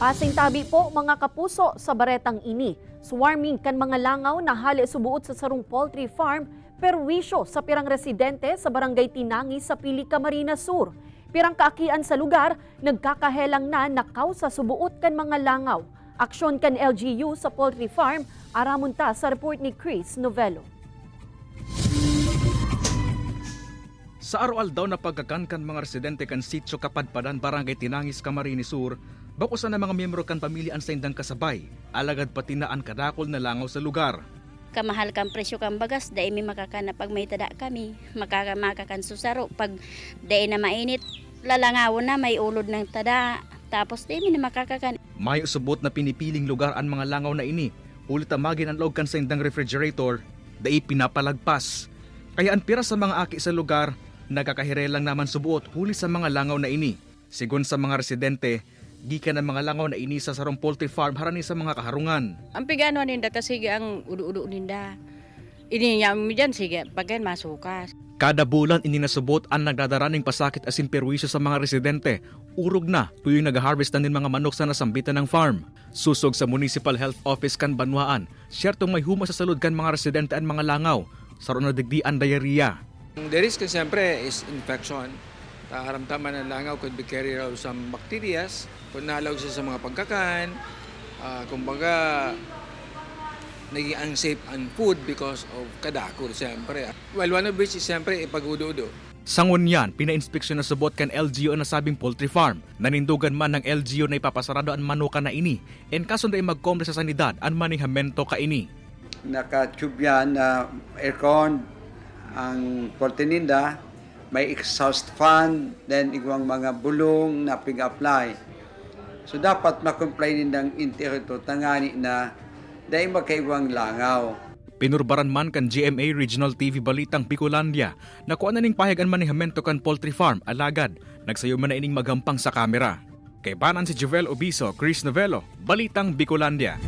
Pasintabi po mga kapuso sa baretang ini. Swarming kan mga langaw na hali subuot sa sarong poultry farm perwisyo sa pirang residente sa barangay Tinangi sa Pili, Camarines Sur. Pirang kaakian sa lugar, nagkakahelang na nakaw sa subuot kan mga langaw. Aksyon kan LGU sa poultry farm, aramunta sa report ni Chris Novello. Sa araw daw na pagkakankan mga residente kan sitio Kapadpadan, barangay Tinangis, Camarines Sur, bakusan na mga miyembro kan pamilya sa indang kasabay, alagad pati na ang kadakol na langaw sa lugar. Kamahal kang presyo kang bagas, dahil may makakana pag may tada kami, makakakan susaro. Pag dahil na mainit, lalangawon na may ulod ng tada, tapos dahil may na makakakan. May usubot na pinipiling lugar ang mga langaw na ini, ulit amagin ang loob kan sa indang refrigerator, dahil pinapalagpas. Kaya ang pira sa mga aki sa lugar, nagkakahirelang naman subuot huli sa mga langaw na ini. Sigon sa mga residente, gikan ang mga langaw na ini sa sarong poultry farm harani sa mga kaharungan. Ang pigano ninda kasi ang udu-udu ninda. Ininyam mi dyan sige pagkain masukas. Kada bulan ini nasubot ang nagdadaraning pasakit asin perwisyo sa mga residente. Urog na tuwing nag-harvest na nin mga manok sa nasambitan ng farm. Susog sa Municipal Health Office kan Banwaan, syertong may huma sa salud kan mga residente ang mga langaw. Saron na digdian diarrhea. The risk siyempre is infection. Karamdaman ng langaw could be carrier of some bacteria. Kung nalawag siya sa mga pagkakan, kumbaga naging unsafe ang food because of kadakor siyempre. Well, one of which is siyempre ipag-udo-udo. Sangon yan, pina-inspeksyon na subot kan LGU na sabing poultry farm. Nanindugan man ng LGU na ipapasarado ang manuka na ini. En kaso na magkomple sa sanidad ang maninghamento ka ini. Naka-tube yan na aircon ang poultry ninda. May exhaust fan, then igwang mga bulong na pig-apply. So dapat ma-comply nindang interito tangani na dahil magkaibang langaw. Pinurbaran man kan GMA Regional TV Balitang Bicolandia na kuan na ning pahag ang manihemento kan poultry farm alagad nagsayo man na ining magampang sa kamera. Kay banan si Jovel Obiso, Chris Novello, Balitang Bicolandia.